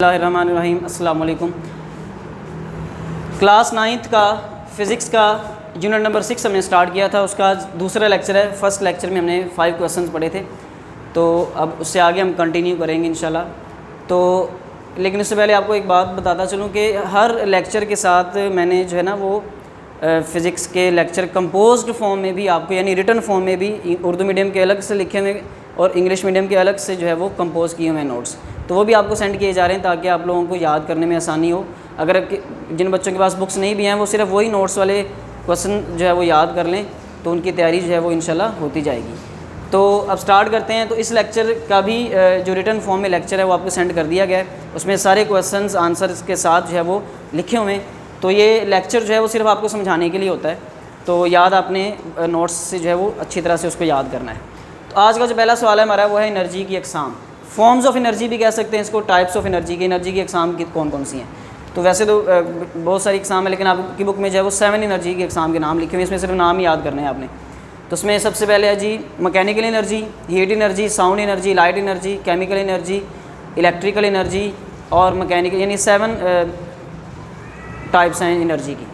बिस्मिल्लाहिर्रहमानिर्रहीम अस्सलाम वालेकुम। क्लास 9th का फ़िज़िक्स का यूनिट नंबर 6 हमने स्टार्ट किया था। उसका दूसरा लेक्चर है। फर्स्ट लेक्चर में हमने 5 क्वेश्चंस पढ़े थे, तो अब उससे आगे हम कंटिन्यू करेंगे इंशाल्लाह। तो लेकिन उससे पहले आपको एक बात बताता चलूँ कि हर लेक्चर के साथ मैंने जो है ना वो फ़िज़िक्स के लेक्चर कंपोज्ड फॉर्म में भी आपको, यानी रिटन फॉर्म में भी, उर्दू मीडियम के अलग से लिखे हुए और इंग्लिश मीडियम के अलग से जो है वो कंपोज किए हुए नोट्स, तो वो भी आपको सेंड किए जा रहे हैं ताकि आप लोगों को याद करने में आसानी हो। अगर जिन बच्चों के पास बुक्स नहीं भी हैं वो सिर्फ वही नोट्स वाले क्वेश्चन जो है वो याद कर लें, तो उनकी तैयारी जो है वो इंशाल्लाह होती जाएगी। तो अब स्टार्ट करते हैं। तो इस लेक्चर का भी जो रिटन फॉर्म में लेक्चर है वो आपको सेंड कर दिया गया है। उसमें सारे क्वेश्चंस आंसर्स के साथ जो है वो लिखे हुए हैं। तो ये लेक्चर जो है वो सिर्फ आपको समझाने के लिए होता है, तो याद आपने नोट्स से जो है वो अच्छी तरह से उसको याद करना है। तो आज का जो पहला सवाल है हमारा वो है एनर्जी की अक़साम। फॉर्म्स ऑफ एनर्जी भी कह सकते हैं इसको, टाइप्स ऑफ एनर्जी की अक़साम की कौन कौन सी हैं। तो वैसे तो बहुत सारी अक़साम है, लेकिन आपकी बुक में जो है वो 7 एनर्जी की अक़साम के नाम लिखे हुए हैं। इसमें सिर्फ नाम ही याद करने हैं आपने। तो उसमें सबसे पहले है जी mechanical energy, heat energy, sound energy, light energy, chemical energy, electrical energy और मैकेनिकल, यानी 7 टाइप्स हैं एनर्जी की।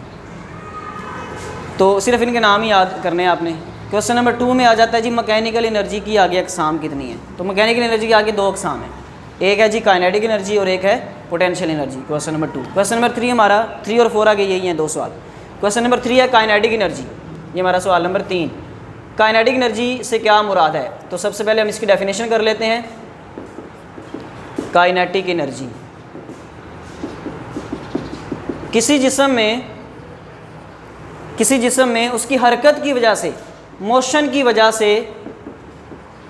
तो सिर्फ इनके नाम ही याद करने हैं आपने। क्वेश्चन नंबर 2 में आ जाता है जी मैकेनिकल एनर्जी की आगे अक़साम कितनी है। तो मैकेनिकल एनर्जी की आगे 2 अक़साम है, एक है जी काइनेटिक एनर्जी और एक है potential energy. Question number 2। Question number 3 हमारा 3 और 4 आगे यही हैं 2 सवाल। क्वेश्चन नंबर 3 है काइनेटिक एनर्जी, ये हमारा सवाल नंबर 3। काइनेटिक एनर्जी से क्या मुराद है। तो सबसे पहले हम इसकी डेफिनेशन कर लेते हैं। काइनेटिक एनर्जी किसी जिस्म में उसकी हरकत की वजह से, मोशन की वजह से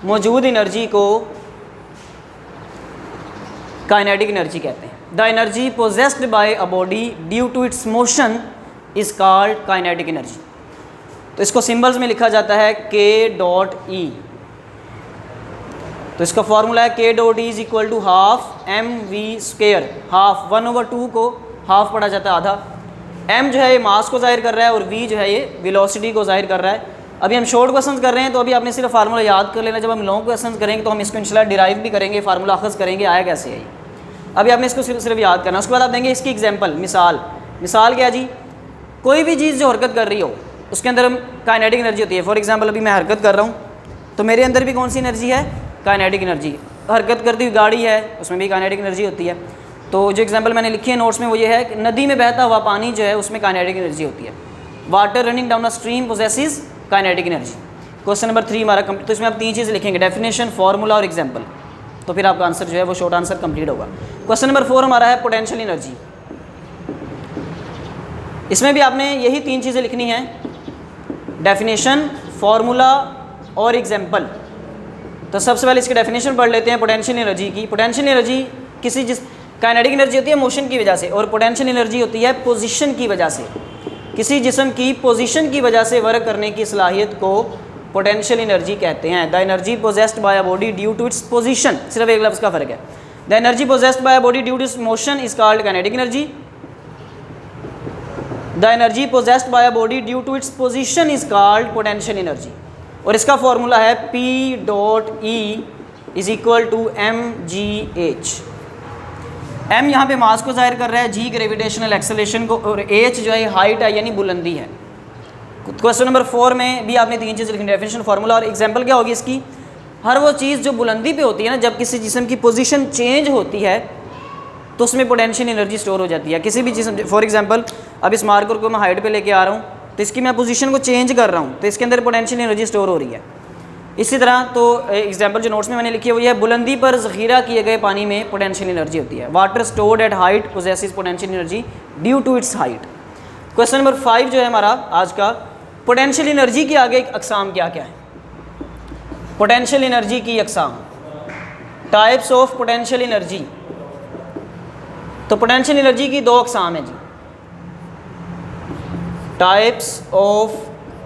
मौजूद एनर्जी को काइनेटिक एनर्जी कहते हैं। The energy possessed by a body due to its motion is called kinetic energy. तो इसको सिंबल्स में लिखा जाता है K.E। तो इसका फॉर्मूला है K.E is equal to half mv²। Half 1/2 को हाफ पढ़ा जाता है, आधा। m जो है ये मास को जाहिर कर रहा है और v जो है ये वेलोसिटी को जाहिर कर रहा है। अभी हम शॉर्ट क्वेश्चंस कर रहे हैं, तो अभी आपने सिर्फ फार्मूला याद कर लेना। जब हम लॉन्ग क्वेश्चंस करेंगे तो हम इसको इंशाल्लाह डिराइव भी करेंगे, फार्मूला अखज़ करेंगे आया कैसे है। अभी आपने इसको सिर्फ याद करना। उसके बाद आप देंगे इसकी एग्जांपल, मिसाल क्या जी, कोई भी चीज़ जो हरकत कर रही हो उसके अंदर काइनेटिक एनर्जी होती है। फॉर एग्जाम्पल अभी मैं हरकत कर रहा हूँ तो मेरे अंदर भी कौन सी एनर्जी है, काइनेटिक एनर्जी। हरकत करती हुई गाड़ी है उसमें भी काइनेटिक एनर्जी होती है। तो जो एग्जांपल मैंने लिखी है नोट्स में वो ये है कि नदी में बहता हुआ पानी जो है उसमें काइनेटिक एनर्जी होती है। Water running down a stream possesses kinetic energy. Question number 3 हमारा तो इसमें आप 3 चीज़ें लिखेंगे, डेफिनेशन, फार्मूला और एग्जांपल। तो फिर आपका आंसर जो है वो शॉर्ट आंसर कंप्लीट होगा। क्वेश्चन नंबर 4 हमारा है पोटेंशियल एनर्जी। इसमें भी आपने यही 3 चीज़ें लिखनी हैं, डेफिनेशन, फार्मूला और एग्जांपल। तो सबसे पहले इसकी डेफिनेशन पढ़ लेते हैं पोटेंशियल एनर्जी की। पोटेंशियल एनर्जी काइनेटिक एनर्जी होती है मोशन की वजह से, और पोटेंशियल एनर्जी होती है पोजीशन की वजह से। किसी जिस्म की पोजीशन की वजह से वर्क करने की सलाहियत को पोटेंशियल एनर्जी कहते हैं। The energy possessed by a body due to its position, सिर्फ एक लफ्ज़ का फ़र्क है। The energy possessed by a body due to its motion is called kinetic energy. The energy possessed by a body due to its position is called potential energy. और इसका formula है P.E is equal to mgh। m यहाँ पे मास को जाहिर कर रहा है, g ग्रेविटेशनल एक्सेलरेशन को, और h जो है हाइट है यानी बुलंदी है। क्वेश्चन नंबर 4 में भी आपने 3 चीज़ लिखनी, डेफिनेशन, फार्मूला और एग्जांपल। क्या होगी इसकी, हर वो चीज़ जो बुलंदी पे होती है ना, जब किसी जिस्म की पोजीशन चेंज होती है तो उसमें पोटेंशियल एनर्जी स्टोर हो जाती है। किसी भी जिस्म, फॉर एग्जांपल अब इस मार्कर को मैं हाइट पे लेके आ रहा हूँ तो इसकी मैं पोजीशन को चेंज कर रहा हूँ तो इसके अंदर पोटेंशियल एनर्जी स्टोर हो रही है। इसी तरह तो एग्जांपल जो नोट्स में मैंने लिखी है वो ये है, बुलंदी पर ज़ख़ीरा किए गए पानी में पोटेंशियल एनर्जी होती है। Water stored at height possesses potential energy due to its height. Question number 5 जो है हमारा आज का, पोटेंशियल एनर्जी की आगे अक़साम क्या क्या है। पोटेंशियल एनर्जी की अक़साम, टाइप्स ऑफ पोटेंशियल एनर्जी। तो पोटेंशियल एनर्जी की 2 अक़साम है जी, टाइप्स ऑफ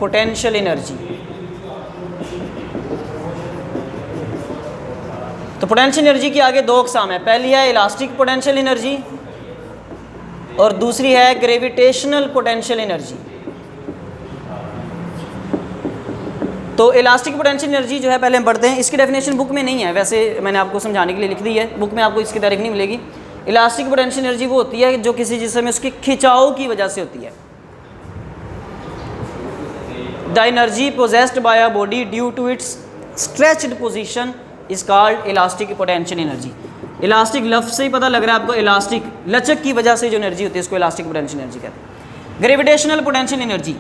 पोटेंशियल एनर्जी। तो पोटेंशियल एनर्जी की आगे 2 अक़साम है। पहली है इलास्टिक पोटेंशियल एनर्जी और दूसरी है ग्रेविटेशनल पोटेंशियल एनर्जी। तो इलास्टिक पोटेंशियल एनर्जी जो है पहले हम पढ़ते हैं। इसकी डेफिनेशन बुक में नहीं है, वैसे मैंने आपको समझाने के लिए लिख दी है, बुक में आपको इसकी तारीफ नहीं मिलेगी। इलास्टिक पोटेंशियल एनर्जी वो होती है जो किसी जिस्म में उसके खिंचाव की वजह से होती है। The energy possessed by a body due to its stretched position is called elastic potential energy. Elastic लफ्ज़ से ही पता लग रहा है आपको, इलास्टिक लचक की वजह से जो एनर्जी होती है उसको इलास्टिक पोटेंशियल एनर्जी कहते हैं। ग्रेविटेशनल पोटेंशियल एनर्जी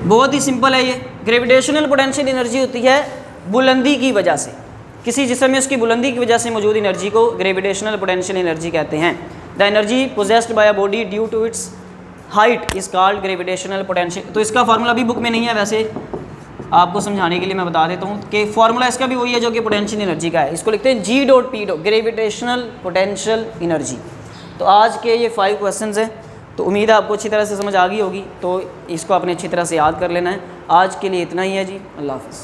बहुत ही सिंपल है ये। ग्रेविटेशनल पोटेंशियल एनर्जी होती है बुलंदी की वजह से, किसी जिस्म में उसकी बुलंदी की वजह से मौजूद एनर्जी को ग्रेविटेशनल पोटेंशियल एनर्जी कहते हैं। The energy possessed by a body due to its height is called gravitational potential. तो इसका फार्मूला भी बुक में नहीं है, वैसे आपको समझाने के लिए मैं बता देता हूँ कि फार्मूला इसका भी वही है जो कि पोटेंशियल एनर्जी का है। इसको लिखते हैं G.P. Gravitational potential energy. तो आज के ये 5 क्वेश्चंस हैं, तो उम्मीद है आपको अच्छी तरह से समझ आ गई होगी, तो इसको आपने अच्छी तरह से याद कर लेना है। आज के लिए इतना ही है जी, अल्लाह हाफ़िज़।